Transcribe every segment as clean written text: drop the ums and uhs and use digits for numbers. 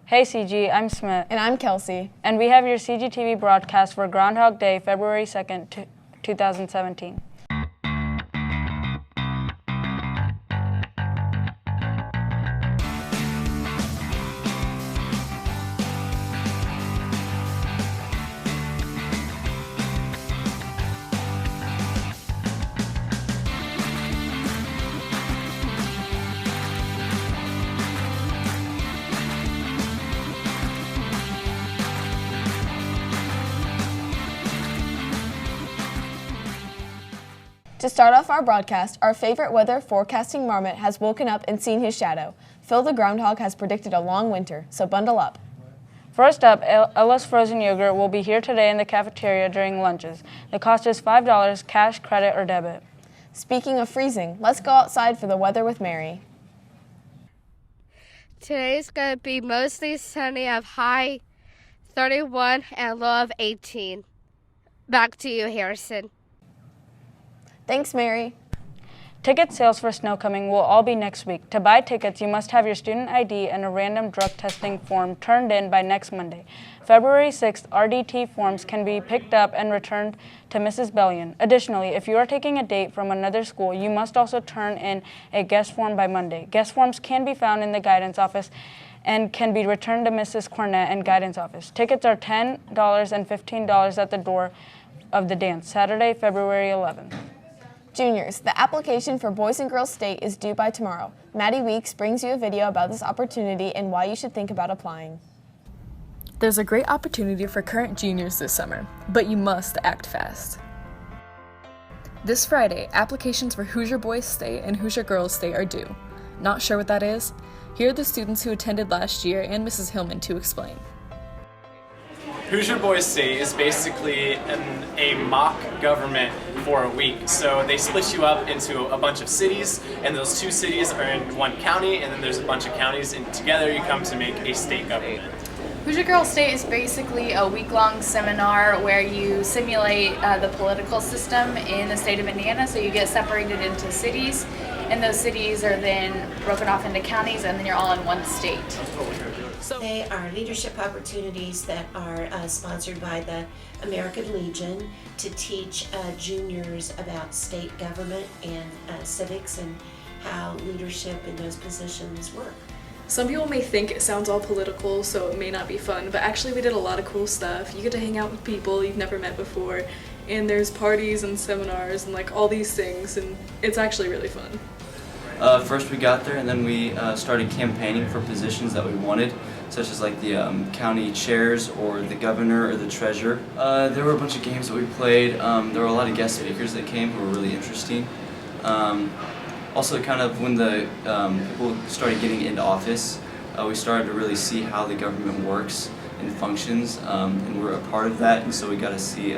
Hey CG, I'm Smith. And I'm Kelsey. And we have your CGTV broadcast for Groundhog Day, February 2nd, 2017. To start off our broadcast, our favorite weather forecasting marmot has woken up and seen his shadow. Phil the Groundhog has predicted a long winter, so bundle up. First up, Ella's Frozen Yogurt will be here today in the cafeteria during lunches. The cost is $5, cash, credit, or debit. Speaking of freezing, let's go outside for the weather with Mary. Today's going to be mostly sunny of high 31 and low of 18. Back to you, Harrison. Thanks, Mary. Ticket sales for Snowcoming will all be next week. To buy tickets, you must have your student ID and a random drug testing form turned in by next Monday. February 6th, RDT forms can be picked up and returned to Mrs. Bellion. Additionally, if you are taking a date from another school, you must also turn in a guest form by Monday. Guest forms can be found in the guidance office and can be returned to Mrs. Cornett and guidance office. Tickets are $10 and $15 at the door of the dance, Saturday, February 11th. Juniors, the application for Boys and Girls State is due by tomorrow. Maddie Weeks brings you a video about this opportunity and why you should think about applying. There's a great opportunity for current juniors this summer, but you must act fast. This Friday, applications for Hoosier Boys State and Hoosier Girls State are due. Not sure what that is? Here are the students who attended last year and Mrs. Hillman to explain. Hoosier Boys State is basically a mock government for a week. So they split you up into a bunch of cities, and those two cities are in one county, and then there's a bunch of counties, and together you come to make a state government. Hoosier Girls State is basically a week-long seminar where you simulate the political system in the state of Indiana. So you get separated into cities, and those cities are then broken off into counties, and then you're all in one state. They are leadership opportunities that are sponsored by the American Legion to teach juniors about state government and civics and how leadership in those positions work. Some people may think it sounds all political, so it may not be fun, but actually we did a lot of cool stuff. You get to hang out with people you've never met before, and there's parties and seminars and like all these things, and it's actually really fun. First we got there and then we started campaigning for positions that we wanted, such as like the county chairs or the governor or the treasurer. There were a bunch of games that we played. There were a lot of guest speakers that came who were really interesting. Also kind of when the people started getting into office, we started to really see how the government works and functions, and we're a part of that, and so we got to see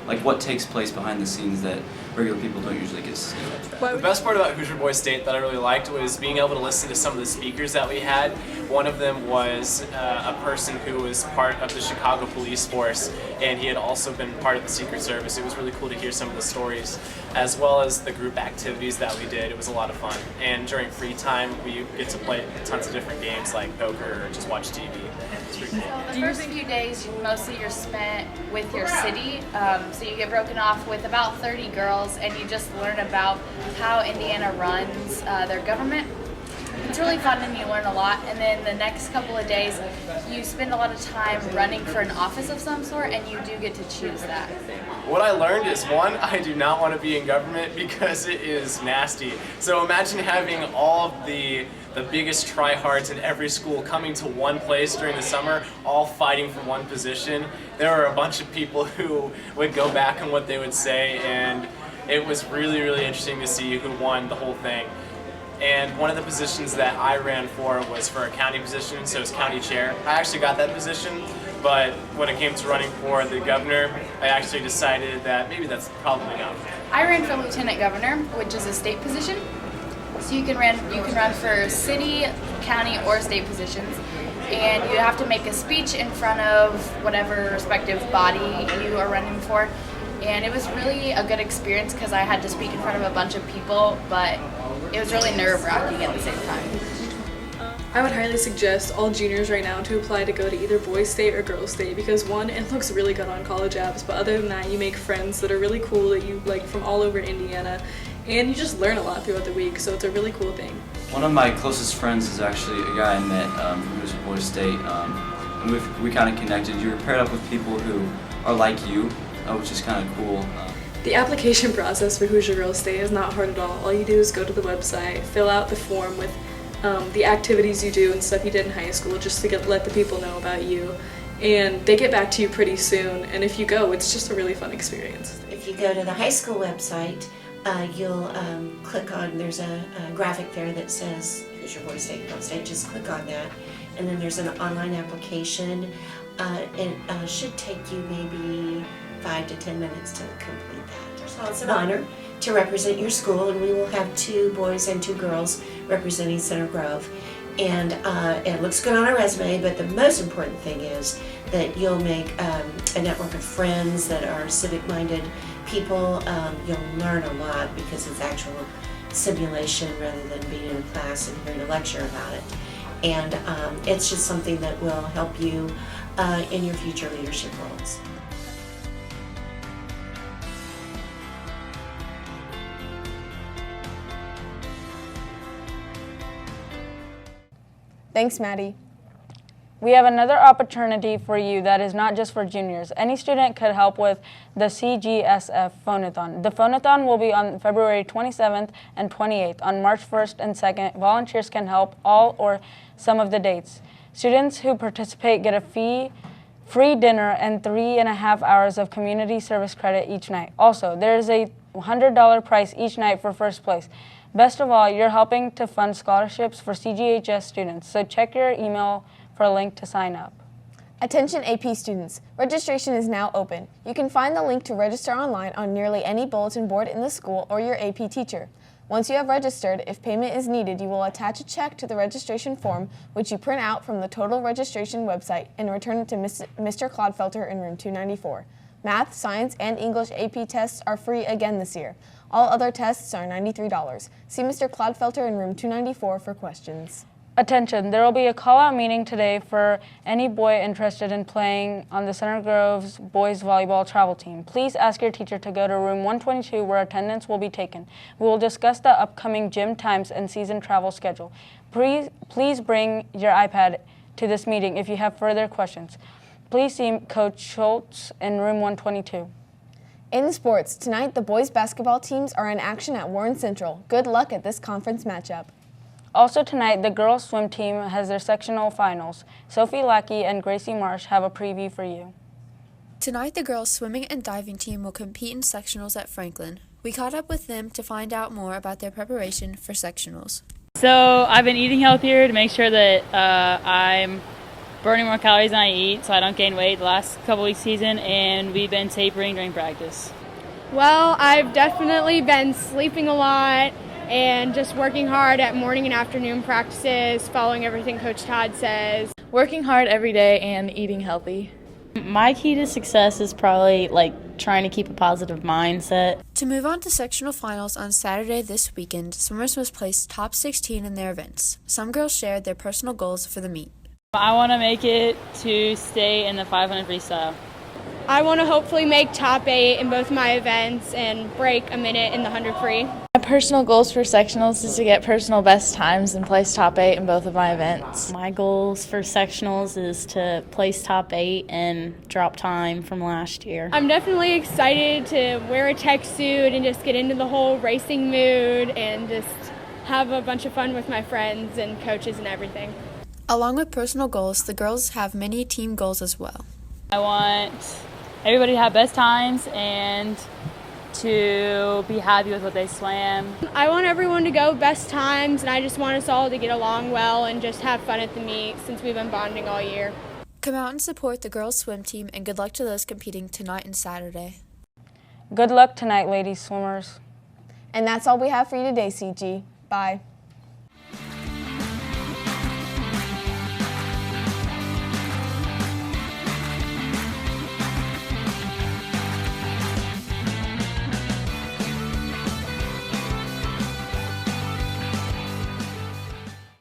like what takes place behind the scenes that regular people don't usually get to see. The best part about Hoosier Boys State that I really liked was being able to listen to some of the speakers that we had. One of them was a person who was part of the Chicago police force, and he had also been part of the Secret Service. It was really cool to hear some of the stories, as well as the group activities that we did. It was a lot of fun. And during free time, we get to play tons of different games like poker or just watch TV. It's pretty cool. The first few days, mostly you're spent with your city, so you get broken off with about 30 girls, and you just learn about how Indiana runs their government. It's really fun and you learn a lot, and then the next couple of days you spend a lot of time running for an office of some sort, and you do get to choose that. What I learned is, one, I do not want to be in government because it is nasty. So imagine having all of the biggest tryhards in every school coming to one place during the summer, all fighting for one position. There were a bunch of people who would go back on what they would say, and it was really, really interesting to see who won the whole thing. And one of the positions that I ran for was for a county position, so it was county chair. I actually got that position, but when it came to running for the governor, I actually decided that maybe that's probably not. I ran for lieutenant governor, which is a state position. So you can run for city, county, or state positions, and you have to make a speech in front of whatever respective body you are running for. And it was really a good experience because I had to speak in front of a bunch of people, but it was really nerve-wracking at the same time. I would highly suggest all juniors right now to apply to go to either boys state or girls state because one, it looks really good on college apps, but other than that, you make friends that are really cool that you like from all over Indiana, and you just learn a lot throughout the week, so it's a really cool thing. One of my closest friends is actually a guy I met who was at Boys State, and we kind of connected. You're paired up with people who are like you, which is kind of cool. The application process for Hoosier Girls State is not hard at all. All you do is go to the website, fill out the form with the activities you do and stuff you did in high school just to let the people know about you. And they get back to you pretty soon, and if you go, it's just a really fun experience. If you go to the high school website, you'll click on, there's a graphic there that says Hoosier Boys State, Girls State, just click on that. And then there's an online application. It should take you maybe 5 to 10 minutes to complete that. So it's an honor to represent your school, and we will have 2 boys and 2 girls representing Center Grove. And it looks good on our resume, but the most important thing is that you'll make a network of friends that are civic-minded people. You'll learn a lot because it's actual simulation rather than being in a class and hearing a lecture about it. And it's just something that will help you in your future leadership roles. Thanks, Maddie. We have another opportunity for you that is not just for juniors. Any student could help with the CGSF Phonathon. The Phonathon will be on February 27th and 28th. On March 1st and 2nd, volunteers can help all or some of the dates. Students who participate get a free dinner and 3.5 hours of community service credit each night. Also, there is a $100 prize each night for first place. Best of all, you're helping to fund scholarships for CGHS students, so check your email for a link to sign up. Attention AP students, registration is now open. You can find the link to register online on nearly any bulletin board in the school or your AP teacher. Once you have registered, if payment is needed, you will attach a check to the registration form, which you print out from the total registration website and return it to Mr. Clodfelter in room 294. Math, science, and English AP tests are free again this year. All other tests are $93. See Mr. Clodfelter in room 294 for questions. Attention, there will be a call-out meeting today for any boy interested in playing on the Center Grove's boys volleyball travel team. Please ask your teacher to go to room 122 where attendance will be taken. We will discuss the upcoming gym times and season travel schedule. Please bring your iPad to this meeting if you have further questions. Please see Coach Schultz in room 122. In sports, tonight the boys basketball teams are in action at Warren Central. Good luck at this conference matchup. Also tonight, the girls' swim team has their sectional finals. Sophie Lackey and Gracie Marsh have a preview for you. Tonight, the girls' swimming and diving team will compete in sectionals at Franklin. We caught up with them to find out more about their preparation for sectionals. So I've been eating healthier to make sure that I'm burning more calories than I eat so I don't gain weight the last couple weeks season, and we've been tapering during practice. Well, I've definitely been sleeping a lot and just working hard at morning and afternoon practices, following everything Coach Todd says. Working hard every day and eating healthy. My key to success is probably trying to keep a positive mindset. To move on to sectional finals on Saturday this weekend, swimmers must place top 16 in their events. Some girls shared their personal goals for the meet. I want to make it to stay in the 500 freestyle. I want to hopefully make top 8 in both my events and break a minute in the 100 free. My personal goals for sectionals is to get personal best times and place top 8 in both of my events. My goals for sectionals is to place top 8 and drop time from last year. I'm definitely excited to wear a tech suit and just get into the whole racing mood and just have a bunch of fun with my friends and coaches and everything. Along with personal goals, the girls have many team goals as well. I want everybody to have best times and to be happy with what they swam. I want everyone to go best times, and I just want us all to get along well and just have fun at the meet since we've been bonding all year. Come out and support the girls' swim team, and good luck to those competing tonight and Saturday. Good luck tonight, ladies swimmers. And that's all we have for you today, CG. Bye.